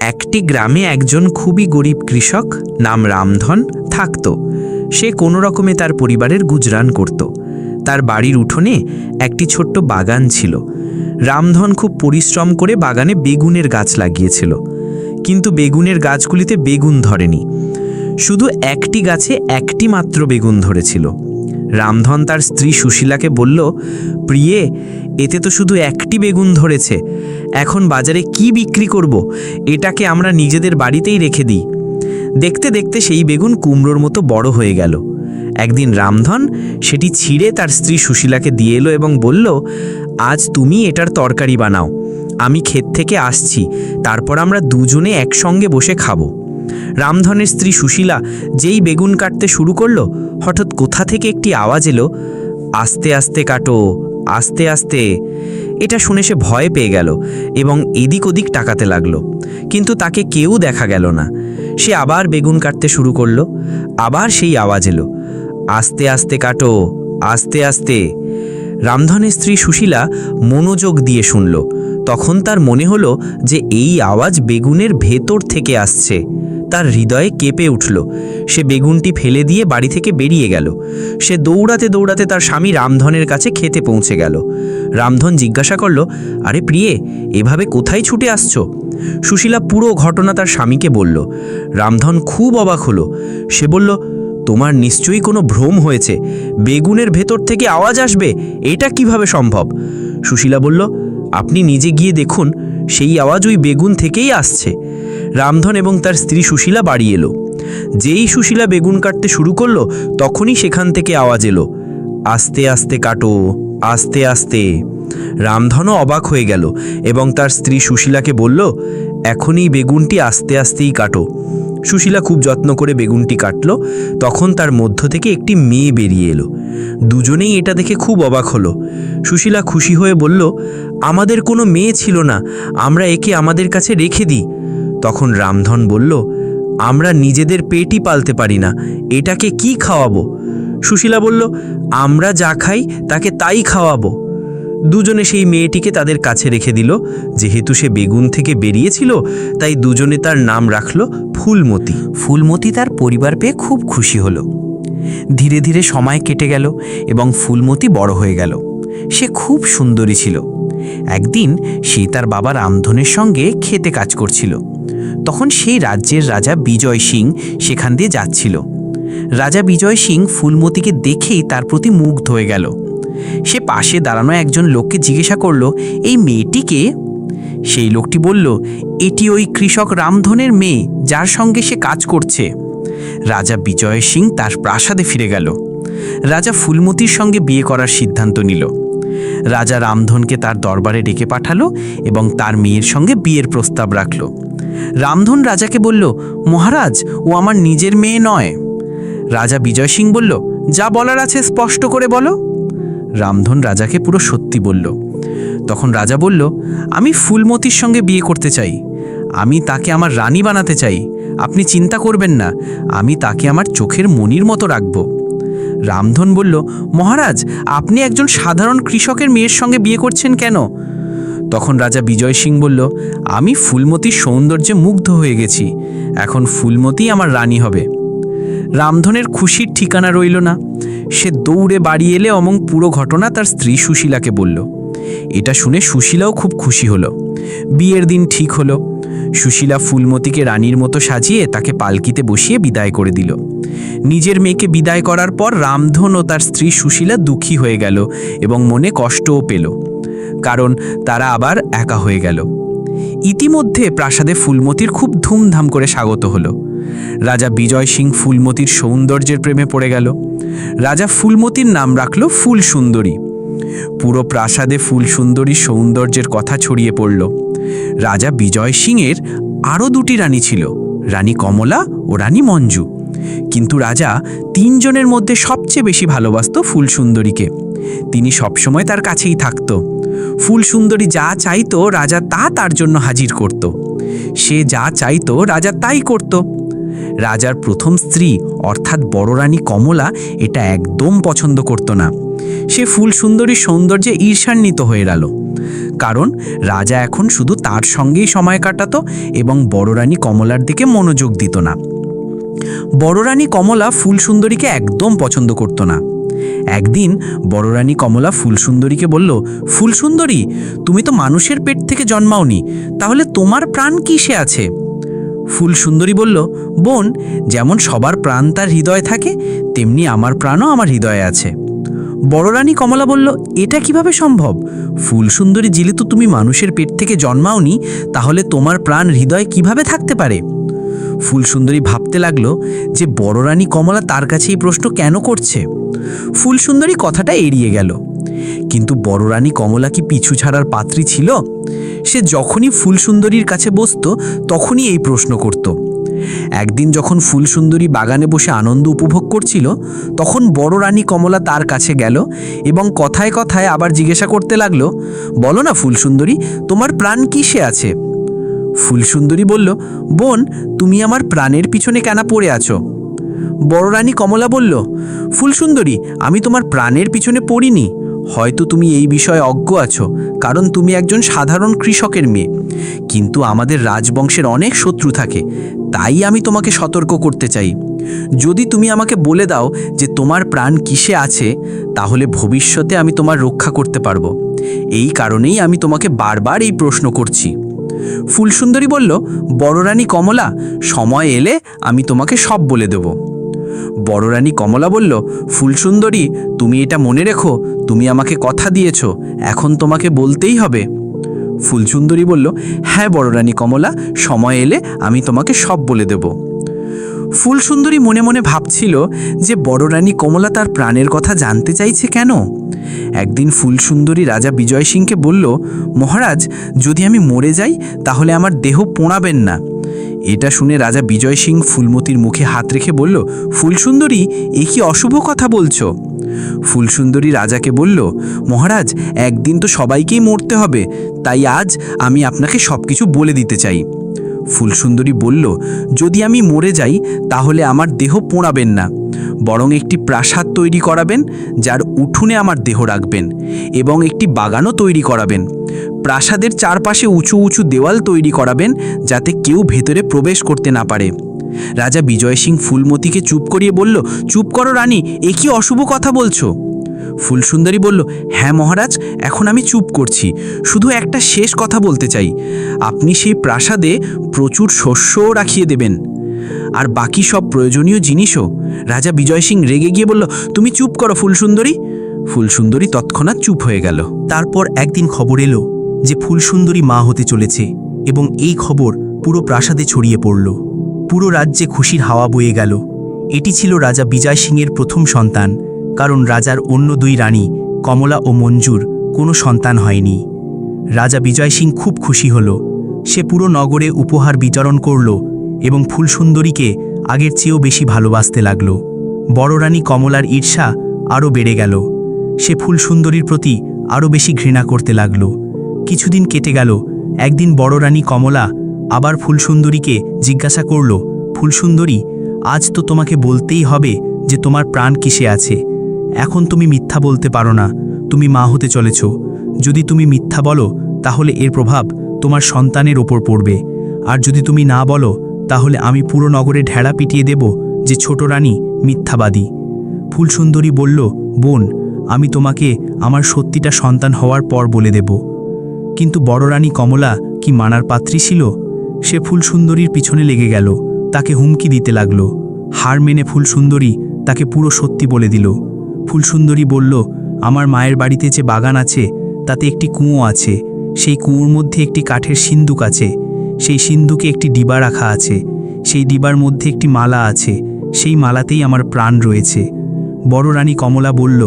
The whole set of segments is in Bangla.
একটি গ্রামে একজন খুবই গরিব কৃষক নাম রামধন থাকত। সে কোনো রকমে তার পরিবারের গুজরান করত। তার বাড়ির উঠোনে একটি ছোট্ট বাগান ছিল। রামধন খুব পরিশ্রম করে বাগানে বেগুনের গাছ লাগিয়েছিল, কিন্তু বেগুনের গাছগুলিতে বেগুন ধরেনি। শুধু একটি গাছে একটি মাত্র বেগুন ধরেছিল। রামধন তার স্ত্রী সুশীলাকে বলল, প্রিয়ে, এতে তো শুধু একটি বেগুন ধরেছে, এখন বাজারে কি বিক্রি করব? এটাকে আমরা নিজেদের বাড়িতেই রেখে দিই। দেখতে দেখতে সেই বেগুন কুমড়োর মতো বড় হয়ে গেল। একদিন রামধন সেটি ছিঁড়ে তার স্ত্রী সুশীলাকে দিয়ে এলো এবং বলল, আজ তুমি এটার তরকারি বানাও, আমি ক্ষেত থেকে আসছি, তারপর আমরা দুজনে একসঙ্গে বসে খাবো। রামধনের স্ত্রী সুশীলা যেই বেগুন কাটতে শুরু করলো, হঠাৎ কোথা থেকে একটি আওয়াজ এলো, আস্তে আস্তে কাটো, আস্তে আস্তে। এটা শুনে সে ভয় পেয়ে গেল এবং এদিক ওদিক তাকাতে লাগলো, কিন্তু তাকে কেউ দেখা গেল না। সে আবার বেগুন কাটতে শুরু করলো। আবার সেই আওয়াজ এলো, আস্তে আস্তে কাটো, আস্তে আস্তে। রামধনের স্ত্রী সুশীলা মনোযোগ দিয়ে শুনল। তখন তার মনে হলো যে এই আওয়াজ বেগুনের ভেতর থেকে আসছে। তার হৃদয়ে কেঁপে উঠল। সে বেগুনটি ফেলে দিয়ে বাড়ি থেকে বেরিয়ে গেল। সে দৌড়াতে দৌড়াতে তার স্বামী রামধনের কাছে খেতে পৌঁছে গেল। রামধন জিজ্ঞাসা করল, আরে প্রিয়ে, এভাবে কোথায় ছুটে আসছো? সুশীলা পুরো ঘটনা তার স্বামীকে বলল। রামধন খুব অবাক হলো। সে বলল, তোমার নিশ্চয়ই কোনো ভ্রম হয়েছে, বেগুনের ভেতর থেকে আওয়াজ আসবে, এটা কিভাবে সম্ভব? সুশীলা বলল, আপনি নিজে গিয়ে দেখুন, সেই আওয়াজ ওই বেগুন থেকেই আসছে। রামধন এবং তার স্ত্রী সুশীলা বাড়ি এলো। যেই সুশীলা বেগুন কাটতে শুরু করলো, তখনই সেখান থেকে আওয়াজ এলো, আস্তে আস্তে কাটো, আস্তে আস্তে। রামধনও অবাক হয়ে গেল এবং তার স্ত্রী সুশীলাকে বলল, এখনই বেগুনটি আস্তে আস্তেই কাটো। সুশীলা খুব যত্ন করে বেগুনটি কাটল। তখন তার মধ্য থেকে একটি মেয়ে বেরিয়ে এলো। দুজনেই এটা দেখে খুব অবাক হলো। সুশীলা খুশি হয়ে বলল, আমাদের কোনো মেয়ে ছিল না, আমরা একে আমাদের কাছে রেখে দিই। তখন রামধন বলল, আমরা নিজেদের পেটই পালতে পারি না, এটাকে কি খাওয়াবো? সুশীলা বলল, আমরা যা খাই তাকে তাই খাওয়াবো। দুজনে সেই মেয়েটিকে তাদের কাছে রেখে দিল। যেহেতু সে বেগুন থেকে বেরিয়েছিল, তাই দুজনে তার নাম রাখল ফুলমতি। ফুলমতি তার পরিবার পেয়ে খুব খুশি হলো। ধীরে ধীরে সময় কেটে গেল এবং ফুলমতি বড় হয়ে গেল। সে খুব সুন্দরী ছিল। একদিন সে তার বাবা রামধনের সঙ্গে খেতে কাজ করছিল। তখন সেই রাজ্যের রাজা বিজয় সিং সেখান দিয়ে যাচ্ছিল। রাজা বিজয় সিং ফুলমতিকে দেখেই তার প্রতি মুগ্ধ হয়ে গেল। সে পাশে দাঁড়ানো একজন লোককে জিজ্ঞাসা করল, এই মেয়েটিকে? সেই লোকটি বলল, এটি ওই কৃষক রামধনের মেয়ে, যার সঙ্গে সে কাজ করছে। রাজা বিজয় সিং তার প্রাসাদে ফিরে গেল। রাজা ফুলমতির সঙ্গে বিয়ে করার সিদ্ধান্ত নিল। রাজা রামধনকে তার দরবারে ডেকে পাঠালো এবং তার মেয়ের সঙ্গে বিয়ের প্রস্তাব রাখল। রামধন রাজাকে বলল, মহারাজ, ও আমার নিজের মেয়ে নয়। রাজা বিজয় সিং বলল, যা বলার আছে স্পষ্ট করে বলো। রামধন রাজাকে পুরো সত্যি বলল। তখন রাজা বলল, আমি ফুলমতির সঙ্গে বিয়ে করতে চাই, আমি তাকে আমার রানী বানাতে চাই। আপনি চিন্তা করবেন না, আমি তাকে আমার চোখের মণির মতো রাখব। রামধন বলল, মহারাজ, আপনি একজন সাধারণ কৃষকের মেয়ের সঙ্গে বিয়ে করছেন কেন? তখন রাজা বিজয় সিং বলল, আমি ফুলমতির সৌন্দর্যে মুগ্ধ হয়ে গেছি, এখন ফুলমতি আমার রানী হবে। রামধনের খুশির ঠিকানা রইল না। সে দৌড়ে বাড়ি এলে এবং পুরো ঘটনা তার স্ত্রী সুশীলাকে বলল। এটা শুনে সুশীলাও খুব খুশি হলো। বিয়ের দিন ঠিক হলো। সুশীলা ফুলমতিকে রানীর মতো সাজিয়ে তাকে পালকিতে বসিয়ে বিদায় করে দিল। নিজের মেয়েকে বিদায় করার পর রামধন ও তার স্ত্রী সুশীলা দুঃখী হয়ে গেল এবং মনে কষ্টও পেল, কারণ তারা আবার একা হয়ে গেল। ইতিমধ্যে প্রাসাদে ফুলমতির খুব ধুমধাম করে স্বাগত হলো। রাজা বিজয় সিং ফুলমতির সৌন্দর্যের প্রেমে পড়ে গেল। রাজা ফুলমতির নাম রাখল ফুল সুন্দরী। পুরো প্রাসাদে ফুল সুন্দরীর সৌন্দর্যের কথা ছড়িয়ে পড়ল। রাজা বিজয় সিংয়ের আরও দুটি রানী ছিল, রানী কমলা ও রানী মঞ্জু। কিন্তু রাজা তিনজনের মধ্যে সবচেয়ে বেশি ভালোবাসত ফুল সুন্দরীকে। তিনি সবসময় তার কাছেই থাকত। ফুল সুন্দরী যা চাইতো রাজা তা তার জন্য হাজির করত। সে যা চাইতো রাজা তাই করত। রাজার প্রথম স্ত্রী অর্থাৎ বড় রানী কমলা এটা একদম পছন্দ করত না। সে ফুল সুন্দরীর সৌন্দর্যে ঈর্ষান্বিত হয়ে গেল। কারণ রাজা এখন শুধু তার সঙ্গেই সময় কাটাতো এবং বড় রানী কমলার দিকে মনোযোগ দিত না। বড় রানী কমলা ফুলসুন্দরীকে একদম পছন্দ করত না। একদিন বড় রানী কমলা ফুলসুন্দরীকে বলল, ফুলসুন্দরী, তুমি তো মানুষের পেট থেকে জন্মাওনি, তাহলে তোমার প্রাণ কিসে আছে? ফুলসুন্দরী বলল, বোন, যেমন সবার প্রাণ তার হৃদয়ে থাকে, তেমনি আমার প্রাণও আমার হৃদয়ে আছে। বড় রানী কমলা বলল, এটা কিভাবে সম্ভব? ফুলসুন্দরী, যেহেতু তুমি মানুষের পেট থেকে জন্মাওনি, তাহলে তোমার প্রাণ হৃদয়ে কিভাবে থাকতে পারে? ফুলসুন্দরী ভাবতে লাগলো যে বড় রানী কমলা তার কাছে এই প্রশ্ন কেন করছে। ফুলসুন্দরী কথাটা এড়িয়ে গেল। কিন্তু বড় রানী কমলা কি পিছু ছাড়ার পাত্রী ছিল? সে যখনই ফুলসুন্দরীর কাছে বসতো তখনই এই প্রশ্ন করত। একদিন যখন ফুলসুন্দরী বাগানে বসে আনন্দ উপভোগ করছিল, তখন বড় রানী কমলা তার কাছে গেল এবং কথায় কথায় আবার জিজ্ঞাসা করতে লাগলো, বলো না ফুলসুন্দরী, তোমার প্রাণ কিসে আছে? ফুলসুন্দরী বলল, বোন, তুমি আমার প্রাণের পিছনে কেন পড়ে আছো? বড় রানী কমলা বলল, ফুলসুন্দরী, আমি তোমার প্রাণের পিছনে পড়িনি। হয়তো তুমি এই বিষয়ে অজ্ঞ আছো, কারণ তুমি একজন সাধারণ কৃষকের মেয়ে। কিন্তু আমাদের রাজবংশের অনেক শত্রু থাকে, তাই আমি তোমাকে সতর্ক করতে চাই। যদি তুমি আমাকে বলে দাও যে তোমার প্রাণ কিসে আছে, তাহলে ভবিষ্যতে আমি তোমার রক্ষা করতে পারবো। এই কারণেই আমি তোমাকে বারবার এই প্রশ্ন করছি। ফুলসুন্দরী বলল, বড় রানী কমলা, সময় এলে আমি তোমাকে সব বলে দেব। বড় রানী কমলা বলল, ফুলসুন্দরী, তুমি এটা মনে রেখো, তুমি আমাকে কথা দিয়েছ, এখন তোমাকে বলতেই হবে। ফুলসুন্দরী বলল, হ্যাঁ বড় রানী কমলা, সময় এলে আমি তোমাকে সব বলে দেব। ফুলসুন্দরী মনে মনে ভাবছিল যে বড় রানী কমলা তার প্রাণের কথা জানতে চাইছে কেন। একদিন ফুলসুন্দরী রাজা বিজয় সিংকে বলল, মহারাজ, যদি আমি মরে যাই তাহলে আমার দেহ পোড়াবেন না। এটা শুনে রাজা বিজয় সিং ফুলমতির মুখে হাত রেখে বলল, ফুলসুন্দরী, এ কি অশুভ কথা বলছো? ফুলসুন্দরী রাজাকে বলল, মহারাজ, একদিন তো সবাইকেই মরতে হবে, তাই আজ আমি আপনাকে সব কিছু বলে দিতে চাই। ফুলসুন্দরী বলল, যদি আমি মরে যাই তাহলে আমার দেহ পোড়াবেন না, বরং একটি প্রাসাদ তৈরি করাবেন, যার উঠোনে আমার দেহ রাখবেন, এবং একটি বাগানও তৈরি করাবেন। প্রাসাদের চারপাশে উঁচু উঁচু দেওয়াল তৈরি করাবেন, যাতে কেউ ভেতরে প্রবেশ করতে না পারে। রাজা বিজয় সিং ফুলমতিকে চুপ করিয়ে বলল, চুপ করো রানী, এ কি অশুভ কথা বলছো? ফুলসুন্দরী বলল, হ্যাঁ মহারাজ, এখন আমি চুপ করছি, শুধু একটা শেষ কথা বলতে চাই। আপনি সেই প্রাসাদে প্রচুর শস্যও রাখিয়ে দেবেন, আর বাকি সব প্রয়োজনীয় জিনিসও। রাজা বিজয় সিং রেগে গিয়ে বলল, তুমি চুপ করো ফুলসুন্দরী। ফুলসুন্দরী তৎক্ষণাৎ চুপ হয়ে গেল। তারপর একদিন খবর এলো যে ফুলসুন্দরী মা হতে চলেছে, এবং এই খবর পুরো প্রাসাদে ছড়িয়ে পড়ল। পুরো রাজ্যে খুশির হাওয়া বয়ে গেল। এটি ছিল রাজা বিজয় সিংয়ের প্রথম সন্তান, কারণ রাজার অন্য দুই রানী কমলা ও মঞ্জুর কোনো সন্তান হয়নি। রাজা বিজয় সিং খুব খুশি হল। সে পুরো নগরে উপহার বিতরণ করল এবং ফুলসুন্দরীকে আগের চেয়েও বেশি ভালোবাসতে লাগল। বড় রানী কমলার ঈর্ষা আরও বেড়ে গেল। সে ফুলসুন্দরীর প্রতি আরও বেশি ঘৃণা করতে লাগল। কিছুদিন কেটে গেল। একদিন বড় রানী কমলা আবার ফুলসুন্দরীকে জিজ্ঞাসা করল, ফুলসুন্দরী, আজ তো তোমাকে বলতেই হবে যে তোমার প্রাণ কিসে আছে। এখন তুমি মিথ্যা বলতে পারো না, তুমি মা হতে চলেছ। যদি তুমি মিথ্যা বলো তাহলে এর প্রভাব তোমার সন্তানের ওপর পড়বে, আর যদি তুমি না বলো তাহলে আমি পুরো নগরে ঢেড়া পিটিয়ে দেব যে ছোট রানী মিথ্যাবাদী। ফুলসুন্দরী বলল, বোন, আমি তোমাকে আমার সত্যিটা সন্তান হওয়ার পর বলে দেব। কিন্তু বড় রানী কমলা কি মানার পাত্রী ছিল? সে ফুলসুন্দরীর পিছনে লেগে গেল, তাকে হুমকি দিতে লাগল। হার মেনে ফুলসুন্দরী তাকে পুরো সত্যি বলে দিল। ফুলসুন্দরী বলল, আমার মায়ের বাড়িতে যে বাগান আছে তাতে একটি কুঁয়ো আছে, সেই কুঁয়োর মধ্যে একটি কাঠের সিন্দুক আছে, সেই সিন্দুকে একটি ডিবা রাখা আছে, সেই ডিবার মধ্যে একটি মালা আছে, সেই মালাতেই আমার প্রাণ রয়েছে। বড় রানী কমলা বলল,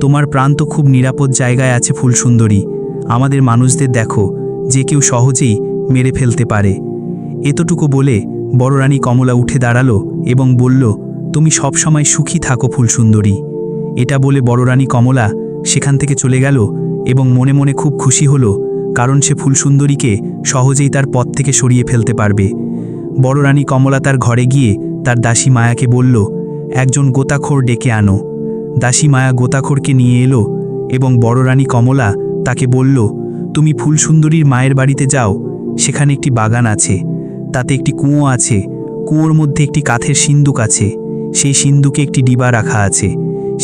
তোমার প্রাণ তো খুব নিরাপদ জায়গায় আছে ফুলসুন্দরী। আমাদের মানুষদের দেখো, যে কেউ সহজেই মেরে ফেলতে পারে। এতটুকু বলে বড় রানী কমলা উঠে দাঁড়ালো এবং বলল, তুমি সবসময় সুখী থাকো ফুলসুন্দরী। এটা বলে বড় রানী কমলা সেখান থেকে চলে গেল এবং মনে মনে খুব খুশি হলো, কারণ সে ফুলসুন্দরীকে সহজেই তার পথ থেকে সরিয়ে ফেলতে পারবে। বড় রানী কমলা তার ঘরে গিয়ে তার দাসী মায়াকে বলল, একজন গোতাখোর ডেকে আনো। দাসী মায়া গোতাখোরকে নিয়ে এলো এবং বড় রানী কমলা তাকে বলল, তুমি ফুলসুন্দরীর মায়ের বাড়িতে যাও, সেখানে একটি বাগান আছে, তাতে একটি কুয়ো আছে, কুয়োর মধ্যে একটি কাঠের সিন্দুক আছে, সেই সিন্দুকে একটি ডিবা রাখা আছে,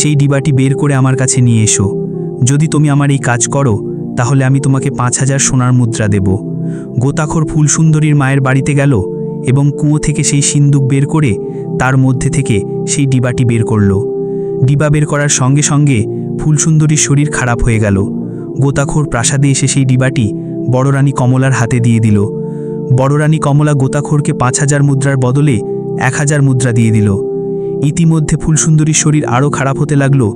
সেই ডিবাটি বের করে আমার কাছে নিয়ে এসো। যদি তুমি আমার এই কাজ করো তাহলে আমি তোমাকে 5,000 সোনার মুদ্রা দেব। গোতাখোর ফুলসুন্দরীর মায়ের বাড়িতে গেল এবং কুয়ো থেকে সেই সিন্দুক বের করে তার মধ্যে থেকে সেই ডিবাটি বের করল। ডিবা বের করার সঙ্গে সঙ্গে ফুলসুন্দরীর শরীর খারাপ হয়ে গেল। গোতাখোর প্রাসাদে এসে সেই ডিবাটি বড় রানী কমলার হাতে দিয়ে দিল। বড় রানী কমলা গোতাখোরকে 5,000 মুদ্রার বদলে 1,000 মুদ্রা দিয়ে দিল। ইতিমধ্যে ফুলসুন্দরীর শরীর আরও খারাপ হতে লাগলো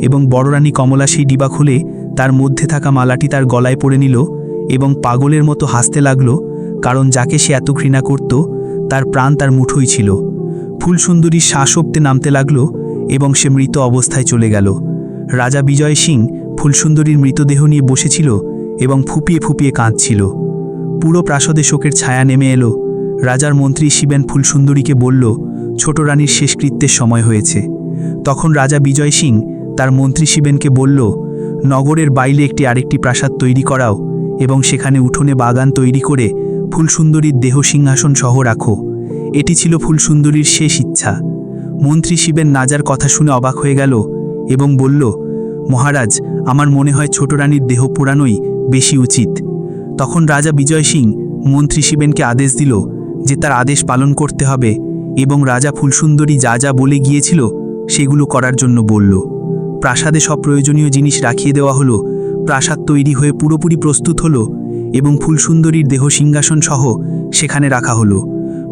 এবং বড় রানী কমলা সেই ডিবা খুলে তার মধ্যে থাকা মালাটি তার গলায় পরে নিল এবং পাগলের মতো হাসতে লাগলো, কারণ যাকে সে এত ঘৃণা করত তার প্রাণ তার মুঠোই ছিল। ফুলসুন্দরীর শ্বাসোক্তে নামতে লাগলো এবং সে মৃত অবস্থায় চলে গেল। রাজা বিজয় সিং ফুলসুন্দরীর মৃতদেহ নিয়ে বসেছিল এবং ফুপিয়ে ফুপিয়ে কাঁদছিল। পুরো প্রাসাদে শোকের ছায়া নেমে এলো। রাজার মন্ত্রী শিবেন ফুলসুন্দরীকে বলল, ছোট রানীর শেষকৃত্যের সময় হয়েছে। তখন রাজা বিজয় সিং তার মন্ত্রী শিবেনকে বলল, নগরের বাইরে আরেকটি প্রাসাদ তৈরি করাও এবং সেখানে উঠোনে বাগান তৈরি করে ফুলসুন্দরীর দেহ সিংহাসন সহ রাখো। এটি ছিল ফুলসুন্দরীর শেষ ইচ্ছা। মন্ত্রী শিবেন রাজার কথা শুনে অবাক হয়ে গেল এবং বলল, মহারাজ, আমার মনে হয় ছোট রানীর দেহ পোড়ানোই বেশি উচিত। তখন রাজা বিজয় সিং মন্ত্রী শিবেনকে আদেশ দিল যে তার আদেশ পালন করতে হবে এবং রাজা ফুলসুন্দরী যা যা বলে গিয়েছিল সেগুলো করার জন্য বলল। প্রাসাদে সব প্রয়োজনীয় জিনিস রাখিয়ে দেওয়া হলো। প্রাসাদ তৈরি হয়ে পুরোপুরি প্রস্তুত হলো এবং ফুলসুন্দরীর দেহ সিংহাসন সহ সেখানে রাখা হলো।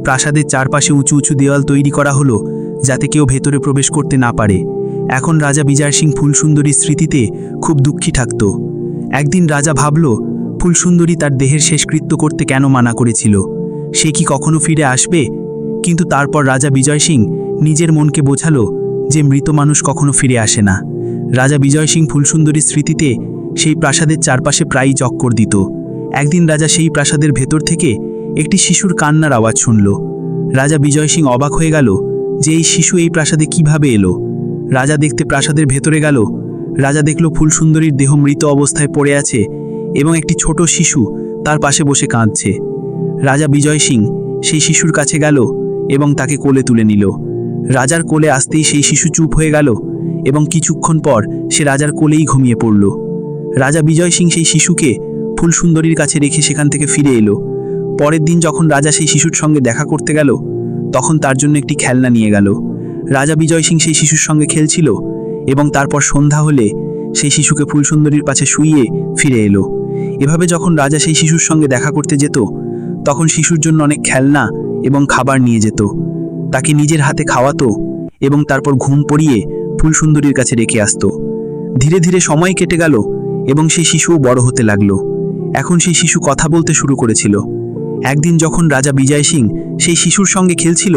প্রাসাদের চারপাশে উঁচু উঁচু দেওয়াল তৈরি করা হলো যাতে কেউ ভেতরে প্রবেশ করতে না পারে। এখন রাজা বিজয় সিং ফুলসুন্দরীর স্মৃতিতে খুব দুঃখী থাকত। একদিন রাজা ভাবল, ফুলসুন্দরী তার দেহের শেষকৃত্য করতে কেন মানা করেছিল? সে কি কখনো ফিরে আসবে? কিন্তু তারপর রাজা বিজয় সিং নিজের মনকে বোঝালো যে মৃত মানুষ কখনো ফিরে আসে না। রাজা বিজয় সিং ফুলসুন্দরীর স্মৃতিতে সেই প্রাসাদের চারপাশে প্রায়ই চক্কর দিত। একদিন রাজা সেই প্রাসাদের ভেতর থেকে একটি শিশুর কান্নার আওয়াজ শুনল। রাজা বিজয় সিং অবাক হয়ে গেল যে এই শিশু এই প্রাসাদে কিভাবে এলো। রাজা দেখতে প্রাসাদের ভেতরে গেল। রাজা দেখল ফুলসুন্দরীর দেহ মৃত অবস্থায় পড়ে আছে এবং একটি ছোট শিশু তার পাশে বসে কাঁদছে। রাজা বিজয় সিং সেই শিশুর কাছে গেল এবং তাকে কোলে তুলে নিল। রাজার কোলে আসতেই সেই শিশু চুপ হয়ে গেল এবং কিছুক্ষণ পর সে রাজার কোলেই ঘুমিয়ে পড়ল। রাজা বিজয় সিং সেই শিশুকে ফুলসুন্দরীর কাছে রেখে সেখান থেকে ফিরে এলো। পরের দিন যখন রাজা সেই শিশুর সঙ্গে দেখা করতে গেল তখন তার জন্য একটি খেলনা নিয়ে গেল। রাজা বিজয় সিং সেই শিশুর সঙ্গে খেলছিল এবং তারপর সন্ধ্যা হলে সেই শিশুকে ফুলসুন্দরীর পাশে শুইয়ে ফিরে এলো। এভাবে যখন রাজা সেই শিশুর সঙ্গে দেখা করতে যেত তখন শিশুর জন্য অনেক খেলনা এবং খাবার নিয়ে যেত, তাকে নিজের হাতে খাওয়াতো এবং তারপর ঘুম পড়িয়ে ফুলসুন্দরীর কাছে রেখে আসতো। ধীরে ধীরে সময় কেটে গেল এবং সেই শিশুও বড় হতে লাগলো। এখন সেই শিশু কথা বলতে শুরু করেছিল। একদিন যখন রাজা বিজয় সিং সেই শিশুর সঙ্গে খেলছিল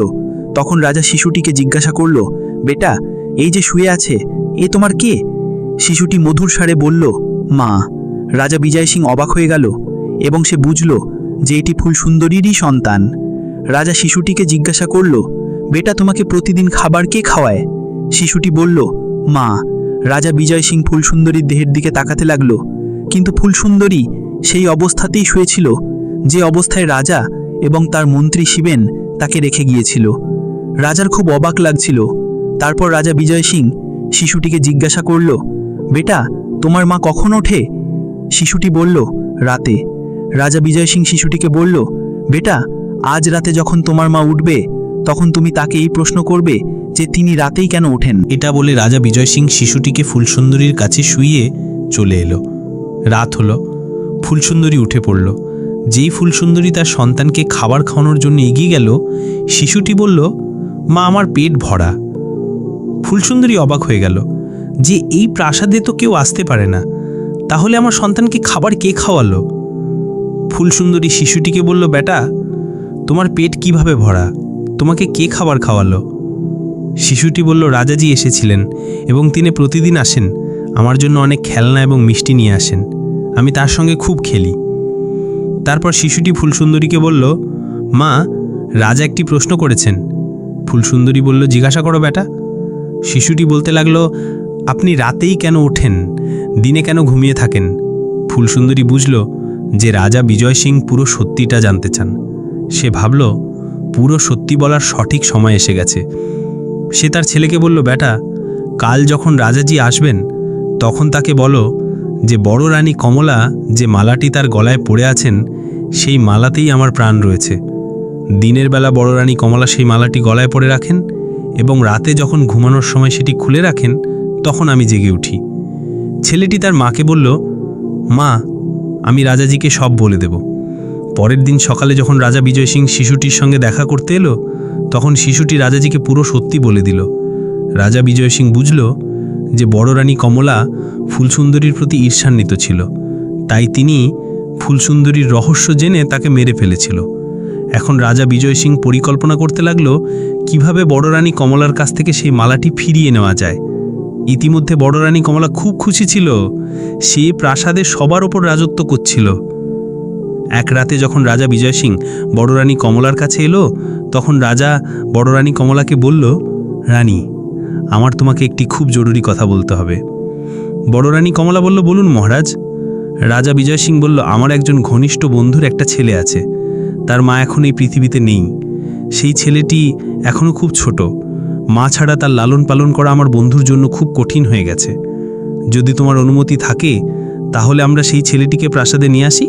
তখন রাজা শিশুটিকে জিজ্ঞাসা করল, বেটা, এই যে শুয়ে আছে এ তোমার কে? শিশুটি মধুর স্বরে বলল, মা। রাজা বিজয় সিং অবাক হয়ে গেল এবং সে বুঝল যে এটি ফুলসুন্দরীরই সন্তান। রাজা শিশুটিকে জিজ্ঞাসা করল, বেটা, তোমাকে প্রতিদিন খাবার কে খাওয়ায়? শিশুটি বলল, মা। রাজা বিজয় সিং ফুলসুন্দরীর দেহের দিকে তাকাতে লাগল, কিন্তু ফুলসুন্দরী সেই অবস্থাতেই শুয়েছিল যে অবস্থায় রাজা এবং তার মন্ত্রী শিবেন তাকে রেখে গিয়েছিল। রাজার খুব অবাক লাগছিল। তারপর রাজা বিজয় সিং শিশুটিকে জিজ্ঞাসা করল, বেটা, তোমার মা কখন ওঠে? শিশুটি বলল, রাতে। রাজা বিজয় সিং শিশুটিকে বলল, বেটা, আজ রাতে যখন তোমার মা উঠবে তখন তুমি তাকে এই প্রশ্ন করবে যে তিনি রাতেই কেন ওঠেন। এটা বলে রাজা বিজয় সিং শিশুটিকে ফুলসুন্দরীর কাছে শুইয়ে চলে এলো। রাত হলো, ফুলসুন্দরী উঠে পড়ল। যেই ফুলসুন্দরী তার সন্তানকে খাবার খাওয়ানোর জন্য এগিয়ে গেল, শিশুটি বলল, মা, আমার পেট ভরা। ফুলসুন্দরী অবাক হয়ে গেল যে এই প্রাসাদে তো কেউ আসতে পারে না, তাহলে আমার সন্তানকে খাবার কে খাওয়ালো? ফুলসুন্দরী শিশুটিকে বলল, বেটা, তোমার পেট কিভাবে ভরা? তোমাকে কে খাবার খাওয়ালো? শিশুটি বলল, রাজাজি এসেছিলেন এবং তিনি প্রতিদিন আসেন, আমার জন্য অনেক খেলনা এবং মিষ্টি নিয়ে আসেন, আমি তার সঙ্গে খুব খেলি। তারপর শিশুটি ফুলসুন্দরীকে বলল, মা, রাজা একটি প্রশ্ন করেছেন। ফুলসুন্দরী বলল, জিজ্ঞাসা করো বেটা। শিশুটি বলতে লাগলো, আপনি রাতেই কেন ওঠেন? দিনে কেন ঘুমিয়ে থাকেন? ফুলসুন্দরী বুঝল যে রাজা বিজয় সিং পুরো সত্যিটা জানতে চান। সে ভাবল পুরো সত্যি বলার সঠিক সময় এসে গেছে। সে তার ছেলেকে বলল, বেটা, কাল যখন রাজাজি আসবেন তখন তাকে বলো যে বড় রানী কমলা যে মালাটি তার গলায় পড়ে আছেন সেই মালাতেই আমার প্রাণ রয়েছে। দিনের বেলা বড় রানী কমলা সেই মালাটি গলায় পড়ে রাখেন এবং রাতে যখন ঘুমানোর সময় সেটি খুলে রাখেন তখন আমি জেগে উঠি। ছেলেটি তার মাকে বলল, মা, আমি রাজাজিকে সব বলে দেব। পরের দিন সকালে যখন রাজা বিজয় সিং শিশুটির সঙ্গে দেখা করতে এলো তখন শিশুটি রাজাজিকে পুরো সত্যি বলে দিল। রাজা বিজয় সিং বুঝল যে বড় রানী কমলা ফুলসুন্দরীর প্রতি ঈর্ষান্বিত ছিল, তাই তিনি ফুলসুন্দরীর রহস্য জেনে তাকে মেরে ফেলেছিল। এখন রাজা বিজয় সিং পরিকল্পনা করতে লাগল কিভাবে বড় রানী কমলার কাছ থেকে সেই মালাটি ফিরিয়ে নেওয়া যায়। ইতিমধ্যে বড় রানী কমলা খুব খুশি ছিল। সে প্রাসাদে সবার ওপর রাজত্ব করছিল। এক রাতে যখন রাজা বিজয় সিং বড় রানী কমলার কাছে এলো তখন রাজা বড় রানী কমলাকে বলল, রানী, আমার তোমাকে একটি খুব জরুরি কথা বলতে হবে। বড় রানী কমলা বলল, বলুন মহারাজ। রাজা বিজয় সিং বলল, আমার একজন ঘনিষ্ঠ বন্ধুর একটা ছেলে আছে, তার মা এখন এই পৃথিবীতে নেই। সেই ছেলেটি এখনও খুব ছোট। মা ছাড়া তার লালন পালন করা আমার বন্ধুর জন্য খুব কঠিন হয়ে গেছে। যদি তোমার অনুমতি থাকে তাহলে আমরা সেই ছেলেটিকে প্রাসাদে নিয়ে আসি।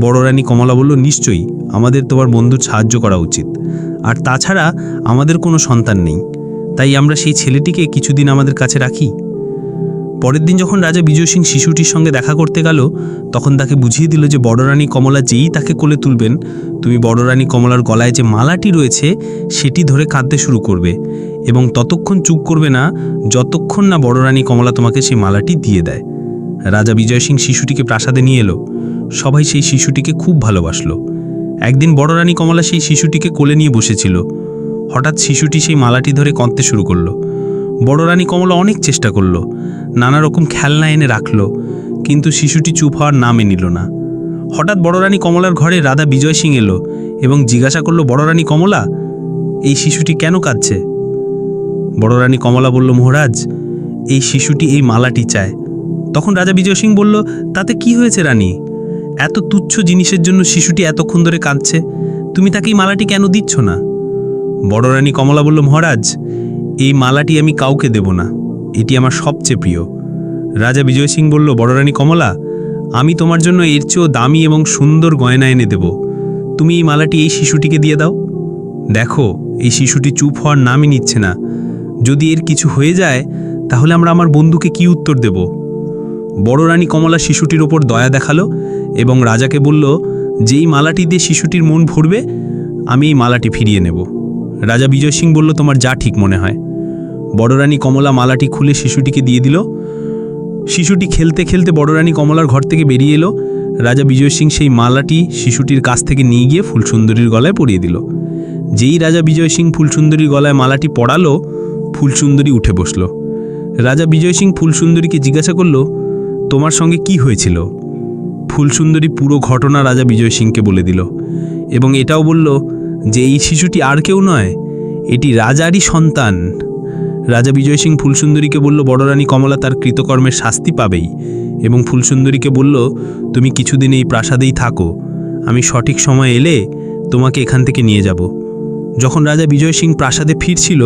বড় রানী কমলা বলল, নিশ্চয়ই, আমাদের তোমার বন্ধুর সাহায্য করা উচিত। আর তাছাড়া আমাদের কোনো সন্তান নেই, তাই আমরা সেই ছেলেটিকে কিছুদিন আমাদের কাছে রাখি। পরের দিন যখন রাজা বিজয় সিং শিশুটির সঙ্গে দেখা করতে গেল তখন তাকে বুঝিয়ে দিল যে বড় রানী কমলা যেই তাকে কোলে তুলবেন তুমি বড় রানী কমলার গলায় যে মালাটি রয়েছে সেটি ধরে কাঁদতে শুরু করবে এবং ততক্ষণ চুপ করবে না যতক্ষণ না বড় রানী কমলা তোমাকে সেই মালাটি দিয়ে দেয়। রাজা বিজয় সিং শিশুটিকে প্রাসাদে নিয়ে এলো। সবাই সেই শিশুটিকে খুব ভালোবাসলো। একদিন বড় রানী কমলা সেই শিশুটিকে কোলে নিয়ে বসেছিল। হঠাৎ শিশুটি সেই মালাটি ধরে কাঁদতে শুরু করলো। বড় রানী কমলা অনেক চেষ্টা করলো, নানা রকম খেলনা এনে রাখলো, কিন্তু শিশুটি চুপ হওয়ার নামই নিল না। হঠাৎ বড় রানী কমলার ঘরে রাজা বিজয় সিং এলো এবং জিজ্ঞাসা করলো, বড় রানী কমলা, এই শিশুটি কেন কাঁদছে? বড় রানী কমলা বলল, মহারাজ, এই শিশুটি এই মালাটি চায়। তখন রাজা বিজয় সিং বলল, তাতে কি হয়েছে রানী? এত তুচ্ছ জিনিসের জন্য শিশুটি এতক্ষণ ধরে কাঁদছে, তুমি তাকে এই মালাটি কেন দিচ্ছ না? বড় রানী কমলা বলল, মহারাজ, এই মালাটি আমি কাউকে দেব না, এটি আমার সবচেয়ে প্রিয়। রাজা বিজয় সিং বলল, বড় রানী কমলা, আমি তোমার জন্য এর চেয়েও দামি এবং সুন্দর গয়না এনে দেব, তুমি এই মালাটি এই শিশুটিকে দিয়ে দাও। দেখো, এই শিশুটি চুপ হওয়ার নামই নিচ্ছে না। যদি এর কিছু হয়ে যায় তাহলে আমরা আমার বন্ধুকে কি উত্তর দেব? বড় রানী কমলা শিশুটির ওপর দয়া দেখালো এবং রাজাকে বলল, যেই মালাটি দিয়ে শিশুটির মন ভরবে আমি এই মালাটি ফিরিয়ে নেব। রাজা বিজয় সিং বলল, তোমার যা ঠিক মনে হয়। বড় রানী কমলা মালাটি খুলে শিশুটিকে দিয়ে দিল। শিশুটি খেলতে খেলতে বড় রানী কমলার ঘর থেকে বেরিয়ে এলো। রাজা বিজয় সিং সেই মালাটি শিশুটির কাছ থেকে নিয়ে গিয়ে ফুলসুন্দরীর গলায় পরিয়ে দিল। যেই রাজা বিজয় সিং ফুলসুন্দরীর গলায় মালাটি পরালো, ফুলসুন্দরী উঠে বসল। রাজা বিজয় সিং ফুলসুন্দরীকে জিজ্ঞাসা করল, তোমার সঙ্গে কি হয়েছিল? ফুলসুন্দরী পুরো ঘটনা রাজা বিজয় সিংকে বলে দিল এবং এটাও বলল যে এই শিশুটি আর কেউ নয়, এটি রাজারই সন্তান। রাজা বিজয় সিং ফুলসুন্দরীকে বলল, বড় রানী কমলা তার কৃতকর্মের শাস্তি পাবেই এবং ফুলসুন্দরীকে বলল, তুমি কিছুদিন এই প্রাসাদেই থাকো, আমি সঠিক সময় এলে তোমাকে এখান থেকে নিয়ে যাব। যখন রাজা বিজয় সিং প্রাসাদে ফিরছিল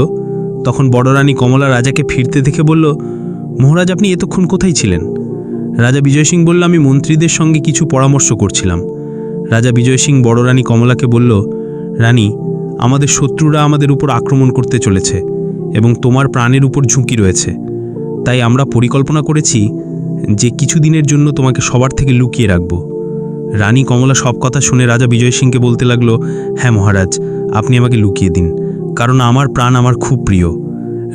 তখন বড় রানী কমলা রাজাকে ফিরতে দেখে বলল, মহারাজ, আপনি এতক্ষণ কোথায় ছিলেন? রাজা বিজয় সিং বলল, আমি মন্ত্রীদের সঙ্গে কিছু পরামর্শ করছিলাম। রাজা বিজয় সিং বড় রানী কমলাকে বলল, রানী, আমাদের শত্রুরা আমাদের উপর আক্রমণ করতে চলেছে এবং তোমার প্রাণের উপর ঝুঁকি রয়েছে, তাই আমরা পরিকল্পনা করেছি যে কিছুদিনের জন্য তোমাকে সবার থেকে লুকিয়ে রাখব। রানী কমলা সব কথা শুনে রাজা বিজয় সিংকে বলতে লাগলো, হ্যাঁ মহারাজ, আপনি আমাকে লুকিয়ে দিন, কারণ আমার প্রাণ আমার খুব প্রিয়।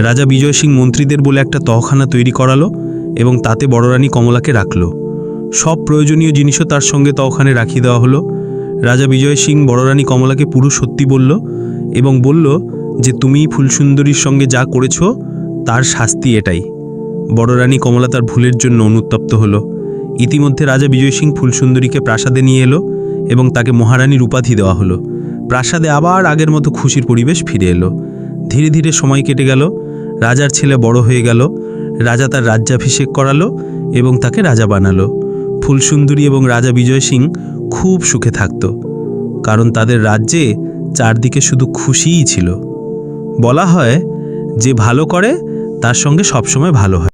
রাজা বিজয় সিং মন্ত্রীদের বলে একটা তহখানা তৈরি করালো এবং তাতে বড় রানী কমলাকে রাখল। সব প্রয়োজনীয় জিনিসও তার সঙ্গে তহখানে রাখিয়ে দেওয়া হলো। রাজা বিজয় সিং বড় রানী কমলাকে পুরো সত্যি বলল এবং বলল যে তুমি ফুলসুন্দরীর সঙ্গে যা করেছ তার শাস্তি এটাই। বড় রানী কমলা তার ভুলের জন্য অনুতপ্ত হলো। ইতিমধ্যে রাজা বিজয় সিং ফুলসুন্দরীকে প্রাসাদে নিয়ে এলো এবং তাকে মহারানীর উপাধি দেওয়া হলো। প্রাসাদে আবার আগের মতো খুশির পরিবেশ ফিরে এলো। ধীরে ধীরে সময় কেটে গেল। রাজার ছেলে বড় হয়ে গেল। রাজা তার রাজ্যাভিষেক করালো এবং তাকে রাজা বানালো। ফুলসুন্দরী এবং রাজা বিজয় সিং খুব সুখে থাকত, কারণ তাদের রাজ্যে চারদিকে শুধু খুশিই ছিল। বলা হয়, যে ভালো করে তার সঙ্গে সবসময় ভালো হয়।